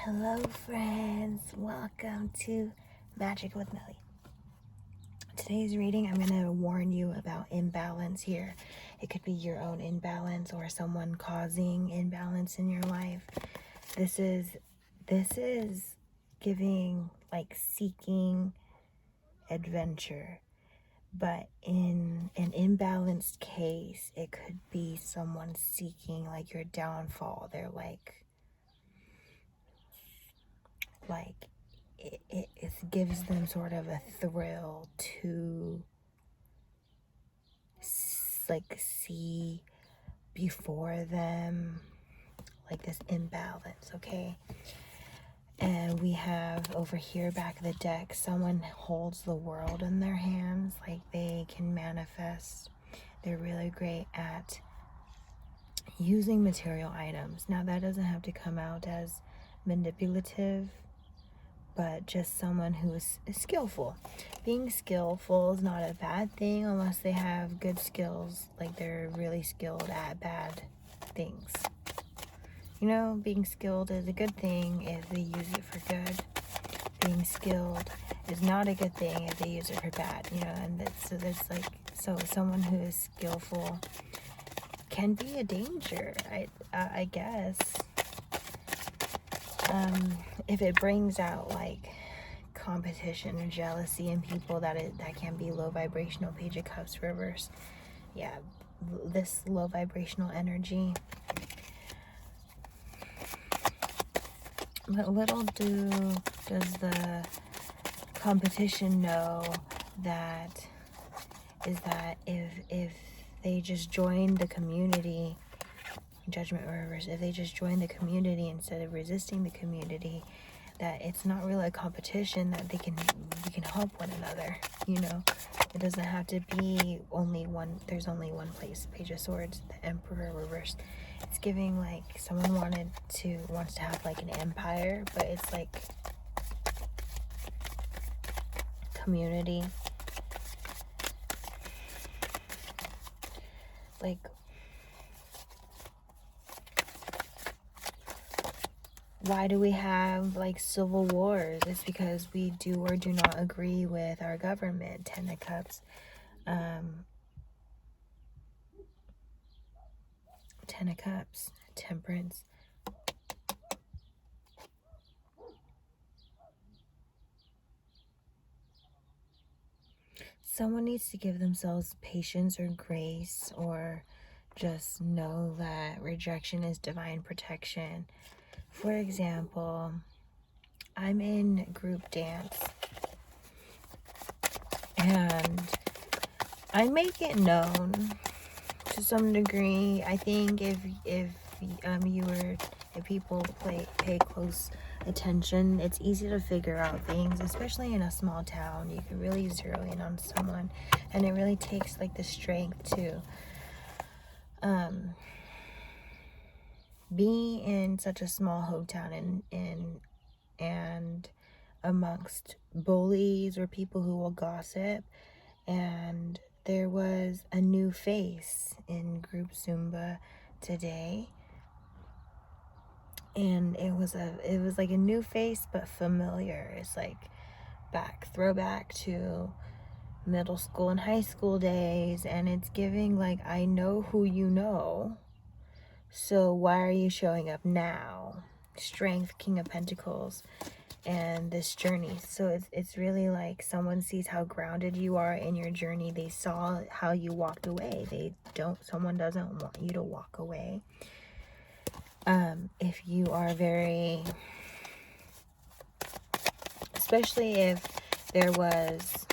Hello friends, welcome to Magic with Melly. Today's reading, I'm going to warn you about imbalance here. It could be your own imbalance or someone causing imbalance in your life. This is giving, like, seeking adventure. But in an imbalanced case, it could be someone seeking, like, your downfall. They're like it gives them sort of a thrill to like see before them, like this imbalance. Okay, and we have over here back of the deck, someone holds the world in their hands, like they can manifest. They're really great at using material items. Now that doesn't have to come out as manipulative, but just someone who is skillful. Being skillful is not a bad thing unless they have good skills, like they're really skilled at bad things. You know, being skilled is a good thing if they use it for good. Being skilled is not a good thing if they use it for bad, you know, and so someone who is skillful can be a danger, I guess. If it brings out like competition or jealousy in people, that can be low vibrational. Page of Cups reverse. Yeah, this low vibrational energy. But little does the competition know that if they just join the community, Judgment reverse, if they just join the community instead of resisting the community, that it's not really a competition, that we can help one another, you know. It doesn't have to be only one. There's only one place. Page of Swords, the Emperor reversed. It's giving like someone wants to have like an empire, but it's like community. Like, why do we have like civil wars? It's because we do or do not agree with our government. Ten of Cups. Ten of Cups. Temperance. Someone needs to give themselves patience or grace, or just know that rejection is divine protection. For example, I'm in group dance and I make it known to some degree. I think if people pay close attention, it's easy to figure out things, especially in a small town. You can really zero in on someone, and it really takes like the strength to be in such a small hometown and amongst bullies or people who will gossip. And there was a new face in group Zumba today, and it was like a new face but familiar. It's like throwback to middle school and high school days, and it's giving like, I know who you know, so why are you showing up now? Strength, King of Pentacles, and this journey. So it's really like someone sees how grounded you are in your journey. They saw how you walked away. Someone doesn't want you to walk away. If you are very, especially if there was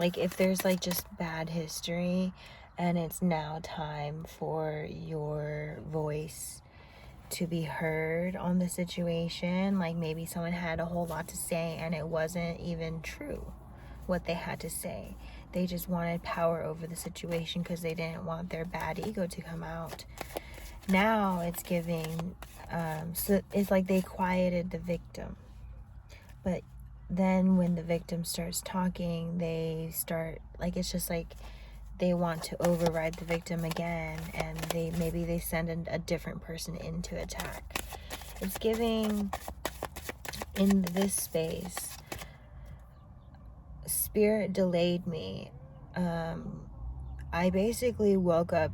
like, if there's like just bad history and it's now time for your voice to be heard on the situation, like maybe someone had a whole lot to say and it wasn't even true what they had to say. They just wanted power over the situation because they didn't want their bad ego to come out. Now it's giving, so it's like they quieted the victim. But then when the victim starts talking, they start, like, it's just like they want to override the victim again, and maybe they send a different person in to attack. It's giving, in this space, Spirit delayed me. I basically woke up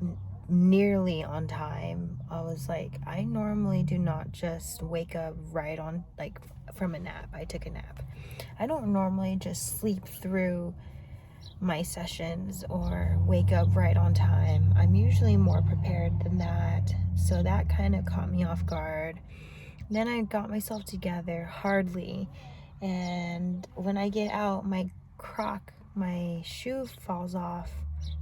nearly on time. I was like, I normally do not just wake up right on, like, from a nap. I took a nap. I don't normally just sleep through my sessions or wake up right on time. I'm usually more prepared than that. So that kind of caught me off guard. Then I got myself together, hardly. And when I get out, my shoe falls off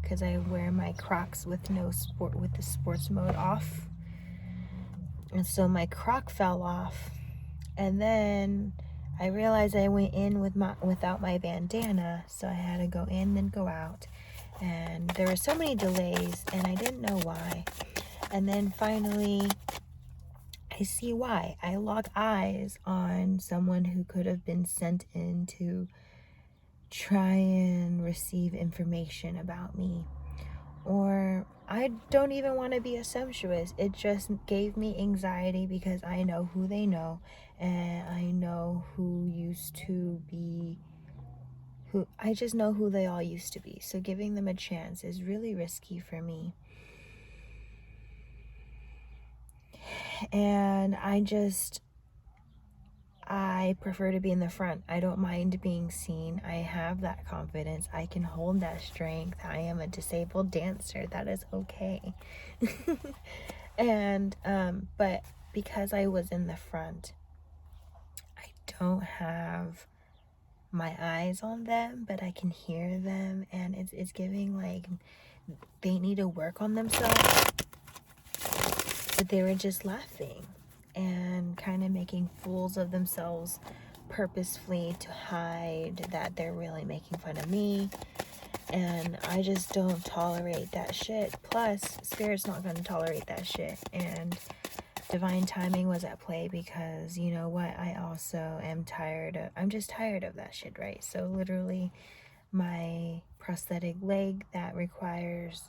because I wear my Crocs with the sports mode off. And so my Croc fell off. And then I realized I went in without my bandana, so I had to go in and go out. And there were so many delays, and I didn't know why. And then finally, I see why. I lock eyes on someone who could have been sent in to try and receive information about me. Or I don't even want to be a sumptuous. It just gave me anxiety because I know who they know, and I know who used to be, I just know who they all used to be. So giving them a chance is really risky for me. And I prefer to be in the front. I don't mind being seen. I have that confidence. I can hold that strength. I am a disabled dancer. That is okay. And, but because I was in the front, I don't have my eyes on them, but I can hear them, and it's giving like they need to work on themselves. But they were just laughing and kind of making fools of themselves purposefully to hide that they're really making fun of me. And I just don't tolerate that shit. Plus, Spirit's not going to tolerate that shit. And divine timing was at play because, you know what, I also am I'm just tired of that shit, right? So literally, my prosthetic leg that requires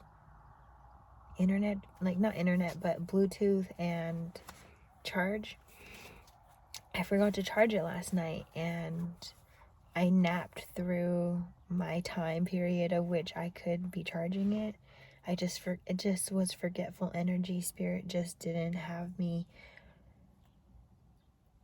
internet, like not internet, but Bluetooth and charge, I forgot to charge it last night, and I napped through my time period of which I could be charging it. It just was forgetful energy. Spirit just didn't have me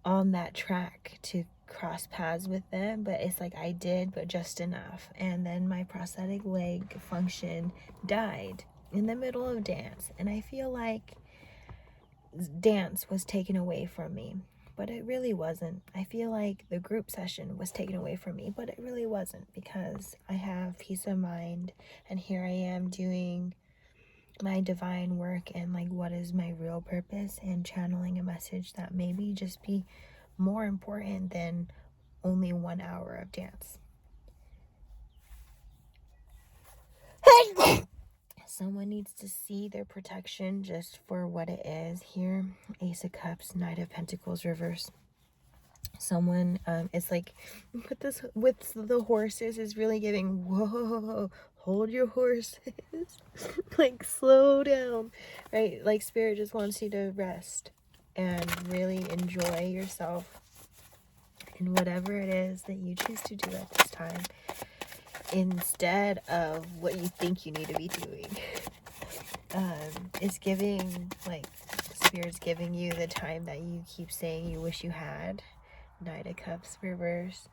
on that track to cross paths with them, but it's like I did, but just enough. And then my prosthetic leg function died in the middle of dance, and I feel like dance was taken away from me, but it really wasn't. I feel like the group session was taken away from me, but it really wasn't, because I have peace of mind, and here I am doing my divine work and like what is my real purpose, and channeling a message that maybe just be more important than only 1 hour of dance. Someone needs to see their protection just for what it is here. Ace of Cups, Knight of Pentacles reverse. Someone, it's like with the horses is really giving, whoa, hold your horses. Like, slow down, right? Like, Spirit just wants you to rest and really enjoy yourself in whatever it is that you choose to do at this time, instead of what you think you need to be doing. It's giving, like, Spirit's giving you the time that you keep saying you wish you had. Knight of Cups reverse.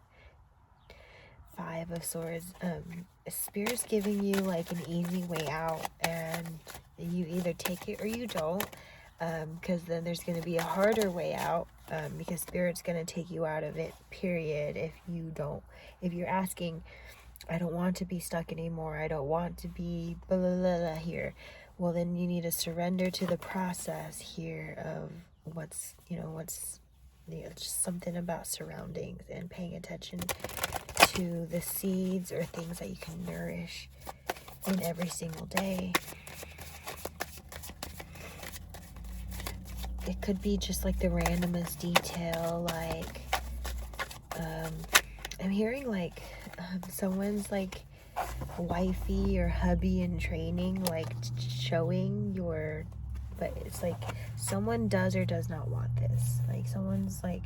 Five of Swords. Spirit's giving you like an easy way out, and you either take it or you don't, because then there's going to be a harder way out, because Spirit's going to take you out of it, period. If you're asking, I don't want to be stuck anymore, I don't want to be blah blah blah, blah here, well, then you need to surrender to the process here of what's just something about surroundings and paying attention to the seeds or things that you can nourish in every single day. It could be just like the randomest detail, like I'm hearing like someone's like wifey or hubby in training, like showing your but it's like someone does or does not want this. Like someone's like,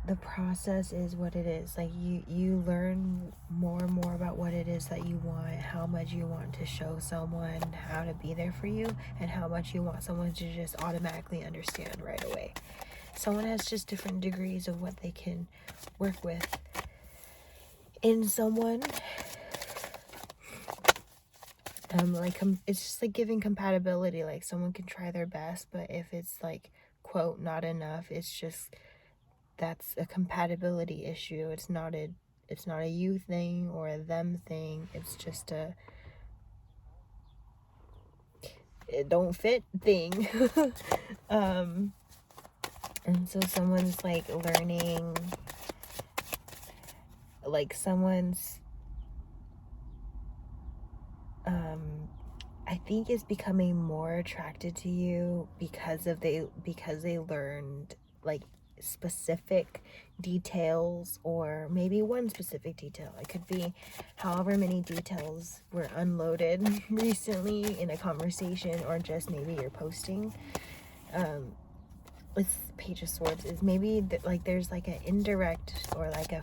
the process is what it is. Like you learn more and more about what it is that you want, how much you want to show someone how to be there for you, and how much you want someone to just automatically understand right away. Someone has just different degrees of what they can work with in someone. It's just like giving compatibility. Like someone can try their best, but if it's like, quote, not enough, it's just, that's a compatibility issue. It's not a you thing or a them thing. It's just a it don't fit thing. And so someone's like learning, like someone's I think is becoming more attracted to you because they learned like specific details, or maybe one specific detail. It could be however many details were unloaded recently in a conversation, or just maybe you're posting. It's Page of Swords is maybe like there's like an indirect or like a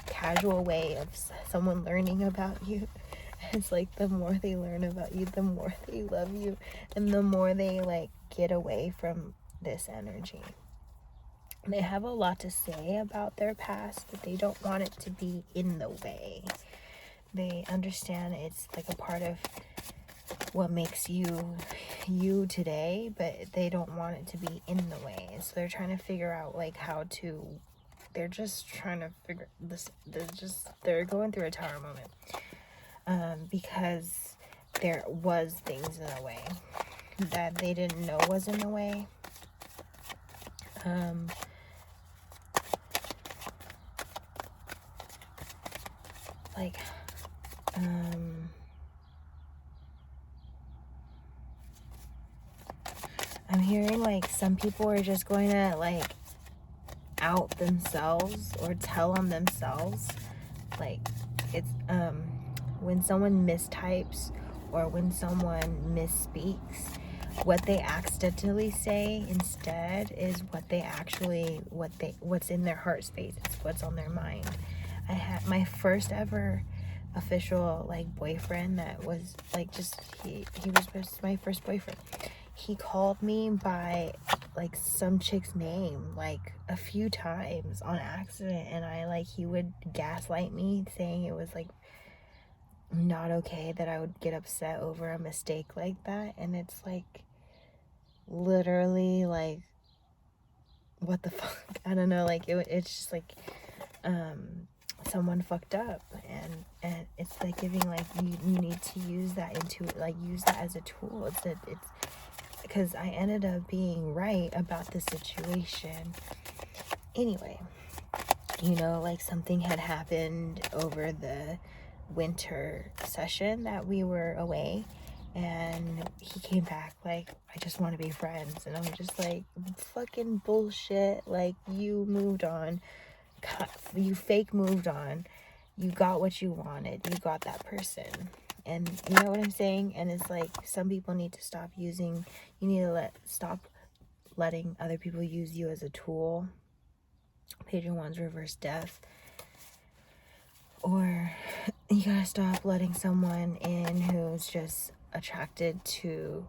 casual way of someone learning about you. It's like the more they learn about you, the more they love you, and the more they like get away from this energy. They have a lot to say about their past, but they don't want it to be in the way. They understand it's like a part of what makes you you today, but they don't want it to be in the way. So they're trying to figure out like how to, they're just trying to figure this, they're going through a tower moment. Because there was things in the way that they didn't know was in the way. I'm hearing like some people are just going to like out themselves or tell on themselves. Like it's when someone mistypes or when someone misspeaks, what they accidentally say instead is what they actually, what's in their heart space. It's what's on their mind. I had my first ever official like boyfriend that was like just he was just my first boyfriend. He called me by like some chick's name like a few times on accident, and he would gaslight me saying it was like not okay that I would get upset over a mistake like that. And it's like literally like, what the fuck? I don't know, like it's just like someone fucked up, and it's like giving like you need to use that use that as a tool. It's because I ended up being right about the situation anyway. Like something had happened over the winter session that we were away, and he came back like, I just want to be friends. And I'm just like, fucking bullshit. Like, you moved on, you fake moved on, you got what you wanted, you got that person. And you know what I'm saying? And it's like, some people need to stop using, you need to stop letting other people use you as a tool. Page of Wands, reverse death. Or you gotta stop letting someone in who's just attracted to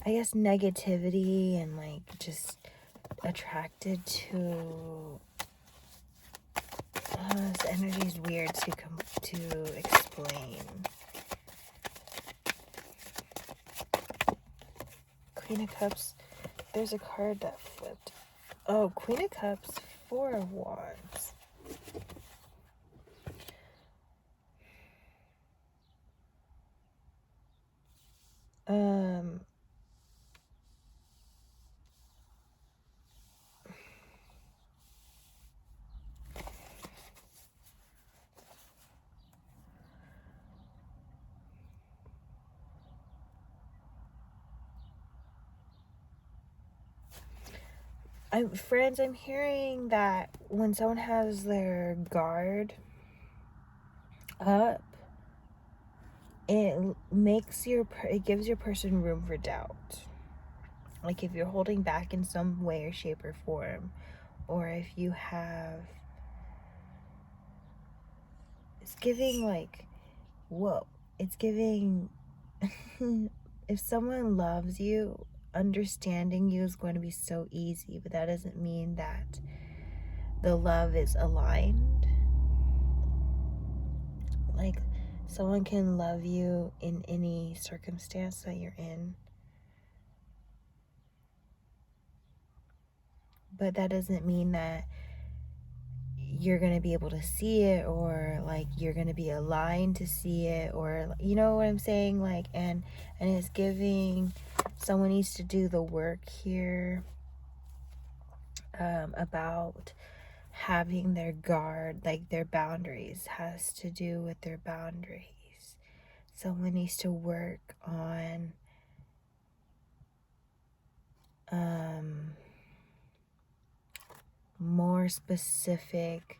I guess negativity, and like just attracted to this energy is weird to explain. Queen of Cups, there's a card that flipped. Oh, Queen of Cups, Four of Wands. friends, I'm hearing that when someone has their guard up, it gives your person room for doubt. Like if you're holding back in some way or shape or form, or if you have, it's giving like, whoa, it's giving, if someone loves you, understanding you is going to be so easy, but that doesn't mean that the love is aligned. Like, someone can love you in any circumstance that you're in, but that doesn't mean that you're going to be able to see it, or like you're going to be aligned to see it, or you know what I'm saying? Like, and it's giving someone needs to do the work here about having their guard, like their boundaries, has to do with their boundaries. Someone needs to work on more specific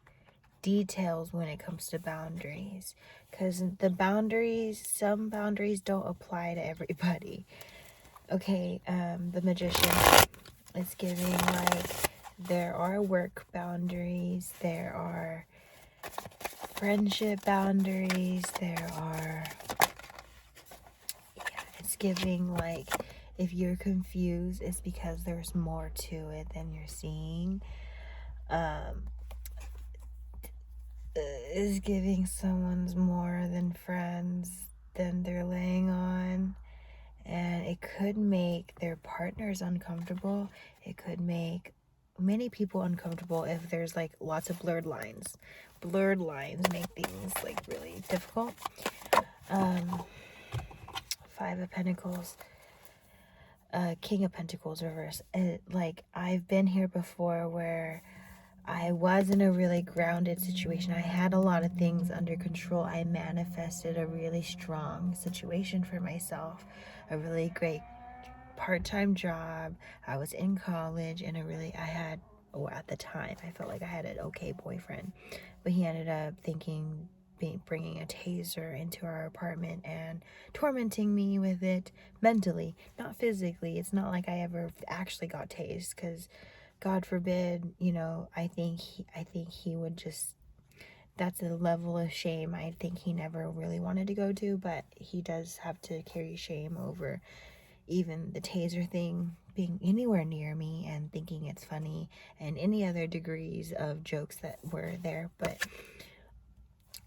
details when it comes to boundaries, because some boundaries don't apply to everybody. Okay, the Magician is giving like there are work boundaries, there are friendship boundaries, there are, yeah, it's giving like if you're confused, it's because there's more to it than you're seeing. Is giving someone's more than friends than they're laying on, and it could make their partners uncomfortable. It could make many people uncomfortable if there's like lots of blurred lines. Blurred lines make things like really difficult. 5 of Pentacles, King of Pentacles reverse. Like, I've been here before where I was in a really grounded situation. I had a lot of things under control. I manifested a really strong situation for myself, a really great part-time job. I was in college, and at the time, I felt like I had an okay boyfriend, but he ended up bringing a taser into our apartment and tormenting me with it mentally, not physically. It's not like I ever actually got tased, because God forbid, you know, I think he would just, that's a level of shame I think he never really wanted to go to, but he does have to carry shame over even the taser thing being anywhere near me and thinking it's funny, and any other degrees of jokes that were there. But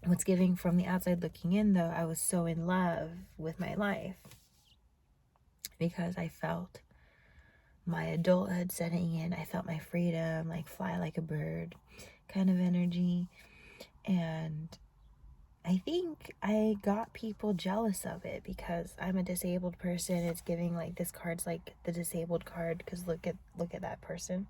what's giving from the outside looking in, though, I was so in love with my life because I felt my adulthood setting in. I felt my freedom, like fly like a bird kind of energy. And I think I got people jealous of it because I'm a disabled person. It's giving like this card's like the disabled card, because look at that person.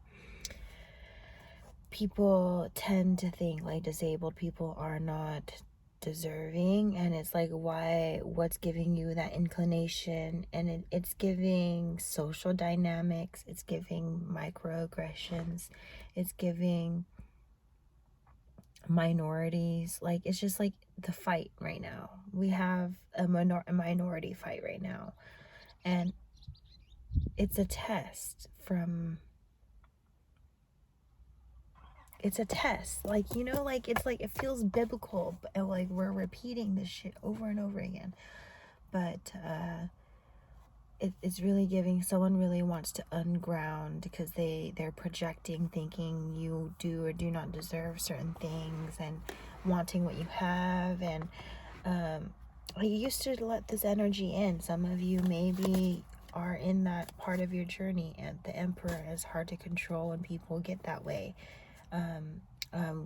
People tend to think like disabled people are not deserving, and it's like, what's giving you that inclination? And it's giving social dynamics, it's giving microaggressions, it's giving minorities. Like, it's just like the fight right now. We have a minority fight right now, and it's a test. Like, you know, like it's like it feels biblical, but like we're repeating this shit over and over again. But it's really giving, someone really wants to unground because they're projecting, thinking you do or do not deserve certain things, and wanting what you have. And I used to let this energy in. Some of you maybe are in that part of your journey, and the Emperor is hard to control when people get that way.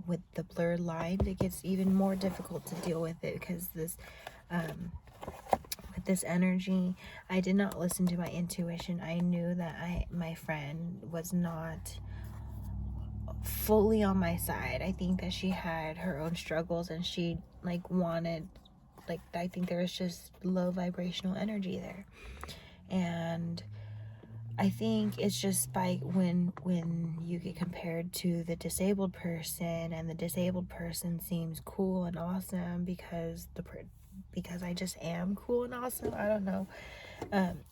With the blurred lines, it gets even more difficult to deal with it, because this with this energy, I did not listen to my intuition. I knew that my friend was not fully on my side. I think that she had her own struggles, and she like wanted, like, I think there was just low vibrational energy there. And I think it's just by when you get compared to the disabled person, and the disabled person seems cool and awesome because I just am cool and awesome. I don't know.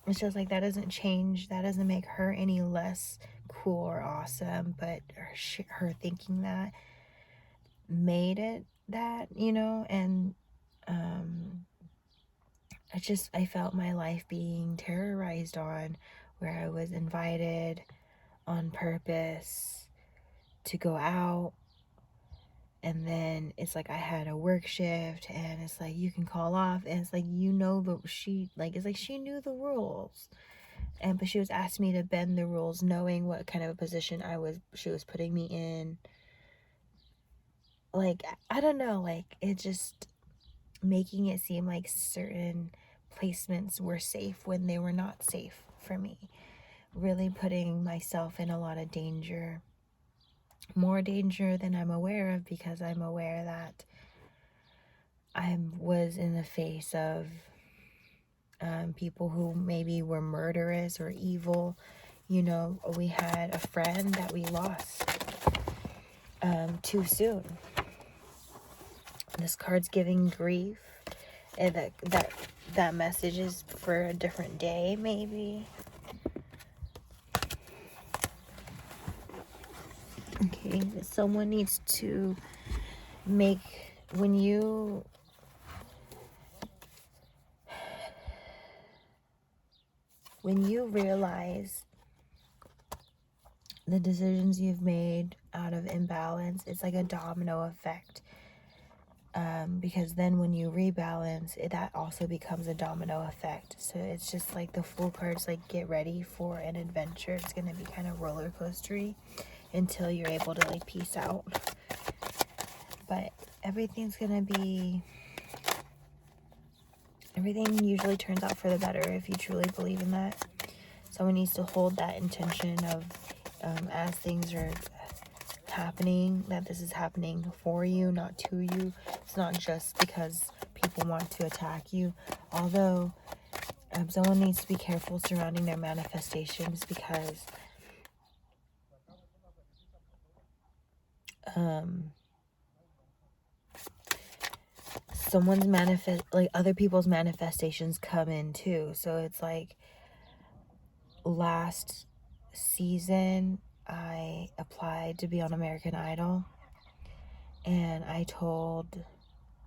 It's just like that doesn't change. That doesn't make her any less cool or awesome. But her thinking that made it that, you know. And I felt my life being terrorized on, where I was invited on purpose to go out, and then it's like I had a work shift, and it's like you can call off, and it's like, you know, it's like she knew the rules, but she was asking me to bend the rules, knowing what kind of a position she was putting me in. Like, I don't know, like, it just making it seem like certain placements were safe when they were not safe for me, really putting myself in a lot of danger, more danger than I'm aware of, because I'm aware that I was in the face of people who maybe were murderous or evil. You know, we had a friend that we lost too soon. This card's giving grief, and that message is for a different day, maybe. Okay, someone needs to make, when you realize the decisions you've made out of imbalance, it's like a domino effect. Because then when you rebalance, that also becomes a domino effect. So it's just like the Fool card's like, get ready for an adventure. It's going to be kind of roller coastery until you're able to like peace out. But everything usually turns out for the better if you truly believe in that. Someone needs to hold that intention of, as things are happening, that this is happening for you, not to you. It's not just because people want to attack you. Although someone needs to be careful surrounding their manifestations, because other people's manifestations come in too. So it's like, last season I applied to be on American Idol, and I told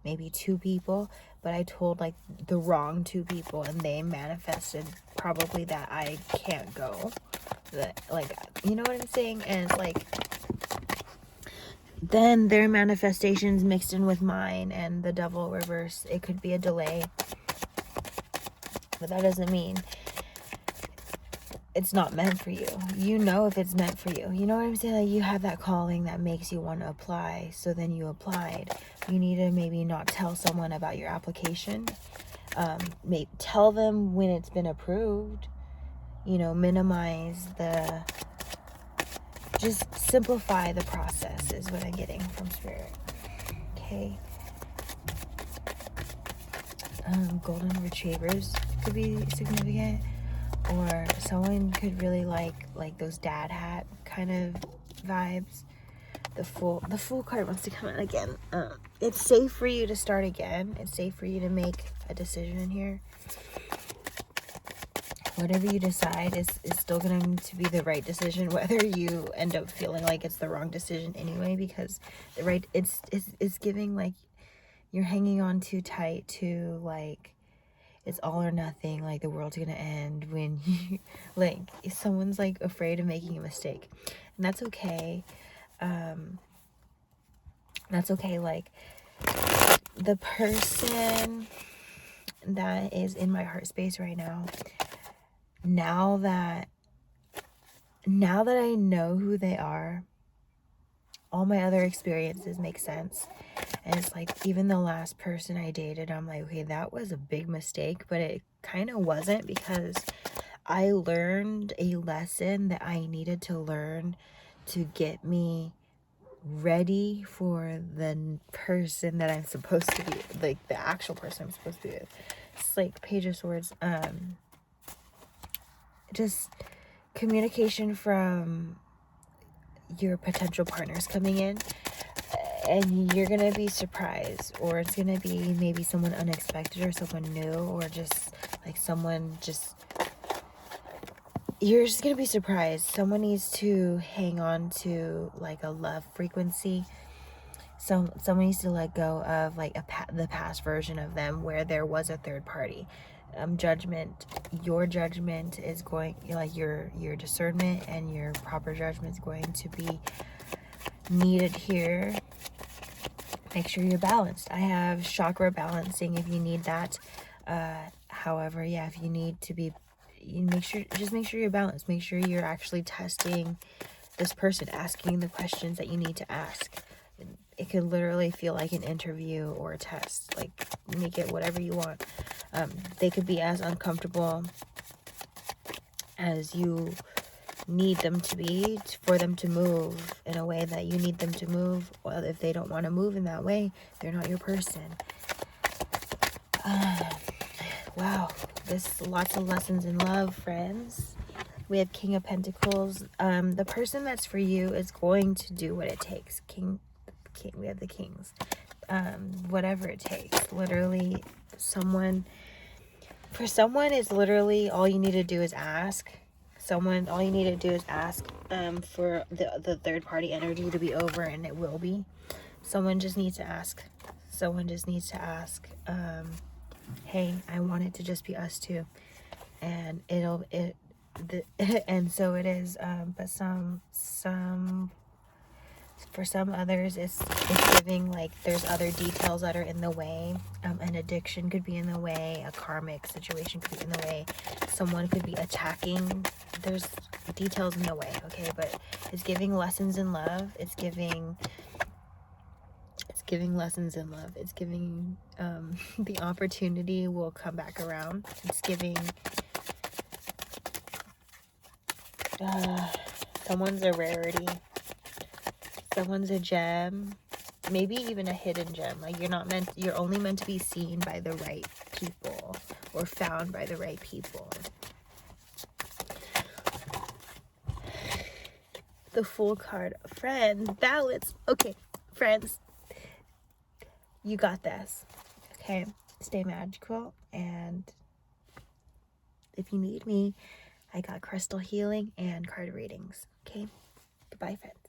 maybe 2 people, but I told like the wrong 2 people, and they manifested probably that I can't go. That, like, you know what I'm saying? And it's like, then their manifestations mixed in with mine, and the devil reverse. It could be a delay, but that doesn't mean it's not meant for you. You know if it's meant for you. You know what I'm saying? Like, you have that calling that makes you want to apply. So then you applied. You need to maybe not tell someone about your application. Maybe tell them when it's been approved. You know, minimize just simplify the process is what I'm getting from Spirit. Okay. Golden retrievers could be significant. Or someone could really like those dad hat kind of vibes. The Fool card wants to come in again. It's safe for you to start again. It's safe for you to make a decision here. Whatever you decide is still going to be the right decision, whether you end up feeling like it's the wrong decision anyway, because it's giving like you're hanging on too tight to like, it's all or nothing, like the world's gonna end when you, like, someone's like afraid of making a mistake, and that's okay. That's okay. Like, the person that is in my heart space right now, now that I know who they are, all my other experiences make sense. And it's like, even the last person I dated, I'm like, okay, that was a big mistake, but it kind of wasn't, because I learned a lesson that I needed to learn to get me ready for the person that I'm supposed to be, like the actual person I'm supposed to be with. It's like Page of Swords. Just communication from your potential partners coming in, and you're gonna be surprised, or it's gonna be maybe someone unexpected or someone new, or just like someone just, you're just gonna be surprised. Someone needs to hang on to like a love frequency. Someone needs to let go of like the past version of them where there was a third party. Judgment, your judgment is going, like your discernment and your proper judgment is going to be needed here. Make sure you're balanced. I have chakra balancing if you need that. However, yeah, if you need to be, make sure you're balanced. Make sure you're actually testing this person, asking the questions that you need to ask. It could literally feel like an interview or a test. Like, make it whatever you want. They could be as uncomfortable as you need them to be for them to move in a way that you need them to move. Well, if they don't want to move in that way, they're not your person. Wow, this lots of lessons in love, friends. We have King of Pentacles. The person that's for you is going to do what it takes. King, we have the Kings. Whatever it takes. Literally, for someone is literally all you need to do is ask. All you need to do is ask for the third party energy to be over, and it will be. Someone just needs to ask. Hey, I want it to just be us two, and and so it is. But for some others, it's giving like there's other details that are in the way. An addiction could be in the way. A karmic situation could be in the way. Someone could be attacking. There's details in the way, okay? But it's giving lessons in love. It's giving lessons in love. It's giving the opportunity will come back around. It's giving someone's a rarity. Someone's a gem, maybe even a hidden gem. Like you're only meant to be seen by the right people or found by the right people. The Fool card, friends, balance. Okay, friends, you got this. Okay, stay magical, and if you need me, I got crystal healing and card readings. Okay, goodbye, friends.